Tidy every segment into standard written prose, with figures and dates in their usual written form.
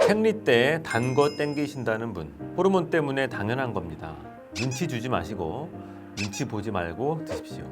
생리 때 단 거 땡기신다는 분, 호르몬 때문에 당연한 겁니다. 눈치 주지 마시고 눈치 보지 말고 드십시오.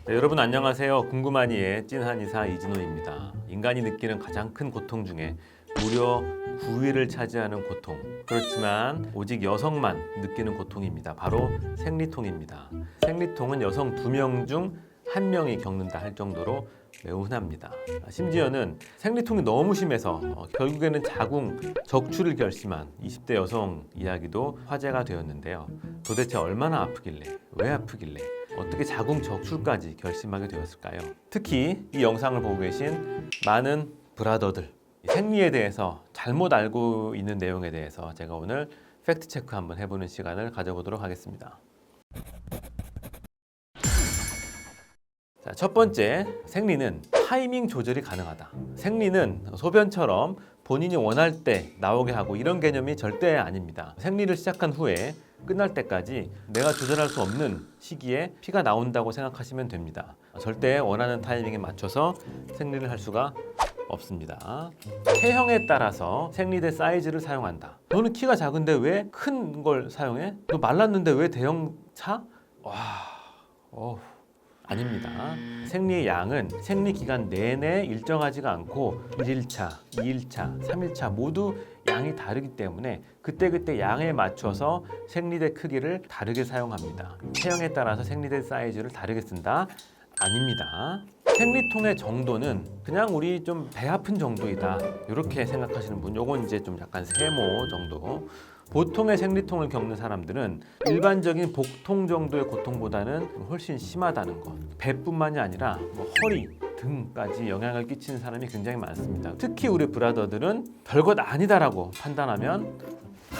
네, 여러분 안녕하세요. 궁금하니의 찐 한의사 이진호입니다. 인간이 느끼는 가장 큰 고통 중에 무려 9위를 차지하는 고통. 그렇지만 오직 여성만 느끼는 고통입니다. 바로 생리통입니다. 생리통은 여성 2명 중 1명이 겪는다 할 정도로 매우 흔합니다. 심지어는 생리통이 너무 심해서 결국에는 자궁 적출을 결심한 20대 여성 이야기도 화제가 되었는데요. 도대체 얼마나 아프길래, 왜 아프길래, 어떻게 자궁 적출까지 결심하게 되었을까요? 특히 이 영상을 보고 계신 많은 브라더들, 생리에 대해서 잘못 알고 있는 내용에 대해서 제가 오늘 팩트체크 한번 해보는 시간을 가져보도록 하겠습니다. 자, 첫 번째, 생리는 타이밍 조절이 가능하다. 생리는 소변처럼 본인이 원할 때 나오게 하고 이런 개념이 절대 아닙니다. 생리를 시작한 후에 끝날 때까지 내가 조절할 수 없는 시기에 피가 나온다고 생각하시면 됩니다. 절대 원하는 타이밍에 맞춰서 생리를 할 수가 없습니다. 체형에 따라서 생리대 사이즈를 사용한다. 너는 키가 작은데 왜 큰 걸 사용해? 너 말랐는데 왜 대형 차? 아닙니다. 생리의 양은 생리 기간 내내 일정하지가 않고 1일차, 2일차, 3일차 모두 양이 다르기 때문에 그때그때 양에 맞춰서 생리대 크기를 다르게 사용합니다. 체형에 따라서 생리대 사이즈를 다르게 쓴다? 아닙니다. 생리통의 정도는 그냥 우리 좀 배 아픈 정도이다 이렇게 생각하시는 분, 요건 이제 좀 약간 세모 정도. 보통의 생리통을 겪는 사람들은 일반적인 복통 정도의 고통보다는 훨씬 심하다는 것. 배뿐만이 아니라 허리, 등까지 영향을 끼치는 사람이 굉장히 많습니다. 특히 우리 브라더들은 별것 아니다라고 판단하면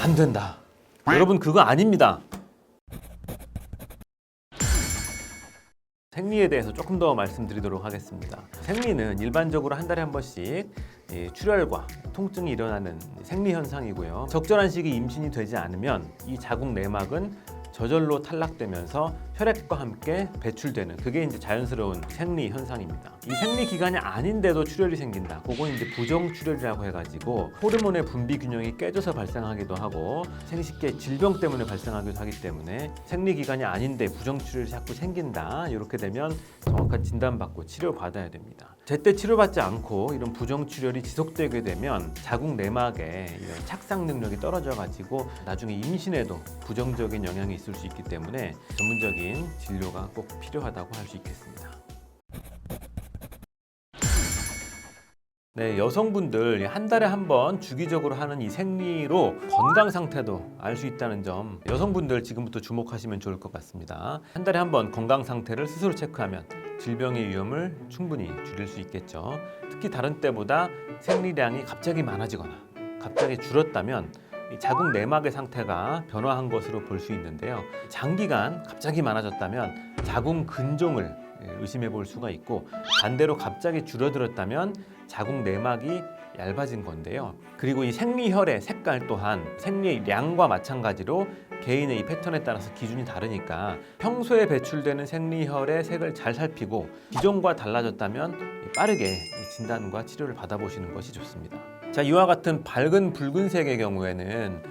안 된다. 여러분 그거 아닙니다. 생리에 대해서 조금 더 말씀드리도록 하겠습니다. 생리는 일반적으로 한 달에 한 번씩 출혈과 통증이 일어나는 생리 현상이고요. 적절한 시기 임신이 되지 않으면 이 자궁 내막은 저절로 탈락되면서 혈액과 함께 배출되는, 그게 이제 자연스러운 생리 현상입니다. 이 생리 기간이 아닌데도 출혈이 생긴다. 그건 이제 부정 출혈이라고 해가지고 호르몬의 분비 균형이 깨져서 발생하기도 하고 생식계 질병 때문에 발생하기도 하기 때문에 생리 기간이 아닌데 부정 출혈이 자꾸 생긴다. 이렇게 되면 정확한 진단받고 치료받아야 됩니다. 제때 치료받지 않고 이런 부정 출혈이 지속되게 되면 자궁 내막에 이런 착상 능력이 떨어져가지고 나중에 임신에도 부정적인 영향이 있을 수 있기 때문에 전문적인 진료가 꼭 필요하다고 할 수 있겠습니다. 네, 여성분들 한 달에 한 번 주기적으로 하는 이 생리로 건강 상태도 알 수 있다는 점, 여성분들 지금부터 주목하시면 좋을 것 같습니다. 한 달에 한 번 건강 상태를 스스로 체크하면 질병의 위험을 충분히 줄일 수 있겠죠. 특히 다른 때보다 생리량이 갑자기 많아지거나 갑자기 줄었다면 이 자궁 내막의 상태가 변화한 것으로 볼 수 있는데요. 장기간 갑자기 많아졌다면 자궁 근종을 의심해 볼 수가 있고, 반대로 갑자기 줄어들었다면 자궁 내막이 얇아진 건데요. 그리고 이 생리혈의 색깔 또한 생리의 양과 마찬가지로 개인의 이 패턴에 따라서 기준이 다르니까 평소에 배출되는 생리혈의 색을 잘 살피고 기존과 달라졌다면 빠르게 진단과 치료를 받아보시는 것이 좋습니다. 자, 이와 같은 밝은 붉은색의 경우에는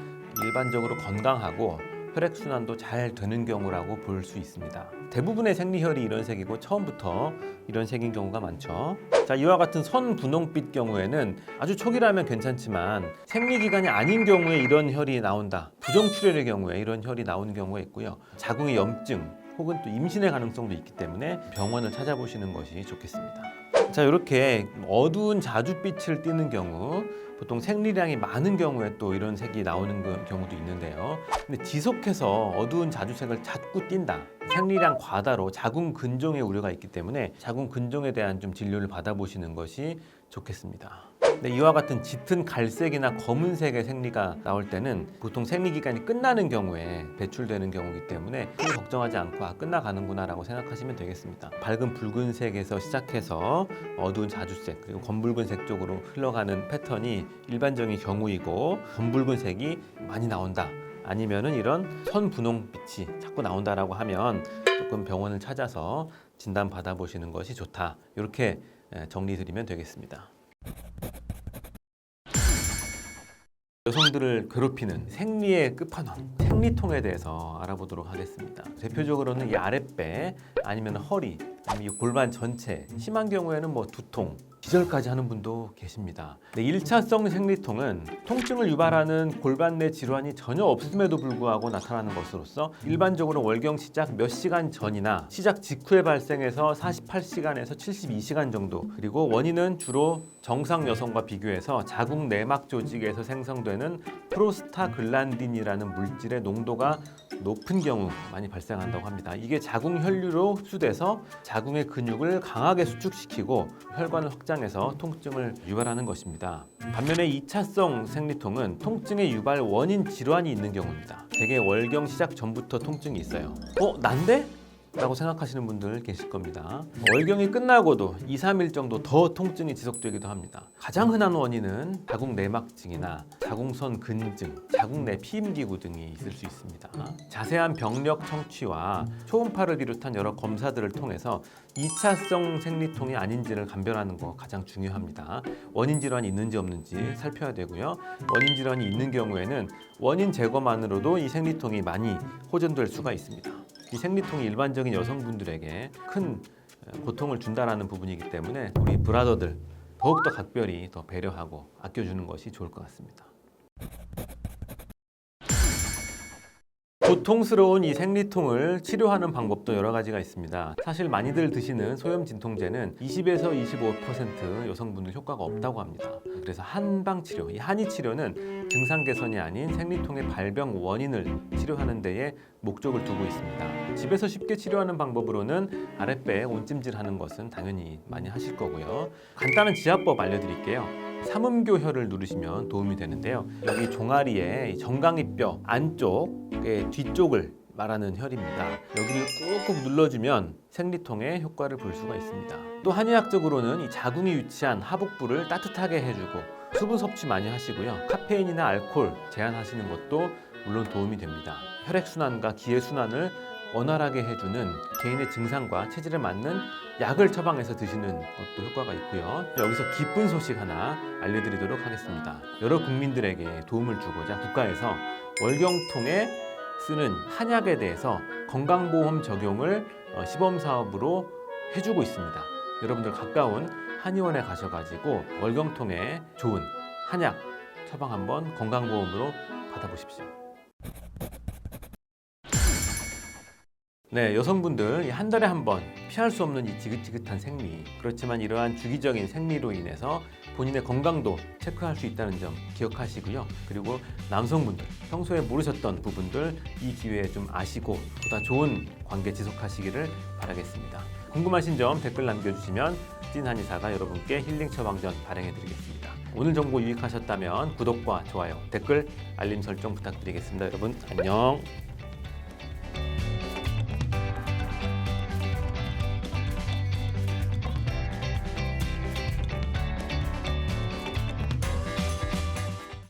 일반적으로 건강하고 혈액순환도 잘 되는 경우라고 볼 수 있습니다. 대부분의 생리혈이 이런 색이고 처음부터 이런 색인 경우가 많죠. 자, 이와 같은 선 분홍빛 경우에는 아주 초기라면 괜찮지만 생리기간이 아닌 경우에 이런 혈이 나온다. 부정출혈의 경우에 이런 혈이 나오는 경우가 있고요. 자궁의 염증 혹은 또 임신의 가능성도 있기 때문에 병원을 찾아보시는 것이 좋겠습니다. 자, 이렇게 어두운 자줏빛을 띠는 경우, 보통 생리량이 많은 경우에 또 이런 색이 나오는 경우도 있는데요. 근데 지속해서 어두운 자주색을 자꾸 띈다. 생리량 과다로 자궁 근종의 우려가 있기 때문에 자궁 근종에 대한 좀 진료를 받아보시는 것이 좋겠습니다. 근데 이와 같은 짙은 갈색이나 검은색의 생리가 나올 때는 보통 생리 기간이 끝나는 경우에 배출되는 경우이기 때문에 크게 걱정하지 않고 끝나가는구나 라고 생각하시면 되겠습니다. 밝은 붉은색에서 시작해서 어두운 자주색 그리고 검붉은색 쪽으로 흘러가는 패턴이 일반적인 경우이고, 검붉은색이 많이 나온다, 아니면은 이런 선분홍빛이 자꾸 나온다라고 하면 조금 병원을 찾아서 진단 받아보시는 것이 좋다. 이렇게 정리드리면 되겠습니다. 여성들을 괴롭히는 생리의 끝판왕, 생리통에 대해서 알아보도록 하겠습니다. 대표적으로는 이 아랫배, 아니면 허리, 아니면 이 골반 전체, 심한 경우에는 뭐 두통, 기절까지 하는 분도 계십니다. 1차성 생리통은 통증을 유발하는 골반 내 질환이 전혀 없음에도 불구하고 나타나는 것으로서 일반적으로 월경 시작 몇 시간 전이나 시작 직후에 발생해서 48시간에서 72시간 정도, 그리고 원인은 주로 정상 여성과 비교해서 자궁 내막 조직에서 생성되는 프로스타글란딘이라는 물질의 농도가 높은 경우 많이 발생한다고 합니다. 이게 자궁 혈류로 흡수돼서 자궁의 근육을 강하게 수축시키고 혈관을 확장해서 통증을 유발하는 것입니다. 반면에 2차성 생리통은 통증의 유발 원인 질환이 있는 경우입니다. 대개 월경 시작 전부터 통증이 있어요. 난데? 라고 생각하시는 분들 계실 겁니다. 월경이 끝나고도 2, 3일 정도 더 통증이 지속되기도 합니다. 가장 흔한 원인은 자궁 내막증이나 자궁선 근증, 자궁 내 피임기구 등이 있을 수 있습니다. 자세한 병력 청취와 초음파를 비롯한 여러 검사들을 통해서 2차성 생리통이 아닌지를 감별하는 거 가장 중요합니다. 원인 질환이 있는지 없는지 살펴야 되고요. 원인 질환이 있는 경우에는 원인 제거만으로도 이 생리통이 많이 호전될 수가 있습니다. 이 생리통이 일반적인 여성분들에게 큰 고통을 준다는 부분이기 때문에 우리 브라더들 더욱더 각별히 더 배려하고 아껴주는 것이 좋을 것 같습니다. 고통스러운 이 생리통을 치료하는 방법도 여러 가지가 있습니다. 사실 많이들 드시는 소염 진통제는 20에서 25% 여성분들 효과가 없다고 합니다. 그래서 한방 치료, 이 한의 치료는 증상 개선이 아닌 생리통의 발병 원인을 치료하는 데에 목적을 두고 있습니다. 집에서 쉽게 치료하는 방법으로는 아랫배에 온찜질하는 것은 당연히 많이 하실 거고요. 간단한 지압법 알려드릴게요. 삼음교혈을 누르시면 도움이 되는데요. 여기 종아리에 정강이뼈 안쪽의 뒤쪽을 말하는 혈입니다. 여기를 꾹꾹 눌러주면 생리통에 효과를 볼 수가 있습니다. 또 한의학적으로는 이 자궁이 위치한 하복부를 따뜻하게 해주고 수분 섭취 많이 하시고요. 카페인이나 알코올 제한하시는 것도 물론 도움이 됩니다. 혈액순환과 기회순환을 원활하게 해주는 개인의 증상과 체질에 맞는 약을 처방해서 드시는 것도 효과가 있고요. 여기서 기쁜 소식 하나 알려드리도록 하겠습니다. 여러 국민들에게 도움을 주고자 국가에서 월경통에 쓰는 한약에 대해서 건강보험 적용을 시범사업으로 해주고 있습니다. 여러분들 가까운 한의원에 가셔가지고 월경통에 좋은 한약 처방 한번 건강보험으로 받아보십시오. 네, 여성분들 한 달에 한 번 피할 수 없는 이 지긋지긋한 생리, 그렇지만 이러한 주기적인 생리로 인해서 본인의 건강도 체크할 수 있다는 점 기억하시고요. 그리고 남성분들 평소에 모르셨던 부분들 이 기회에 좀 아시고 보다 좋은 관계 지속하시기를 바라겠습니다. 궁금하신 점 댓글 남겨주시면 찐한의사가 여러분께 힐링 처방전 발행해드리겠습니다. 오늘 정보 유익하셨다면 구독과 좋아요, 댓글, 알림 설정 부탁드리겠습니다. 여러분 안녕.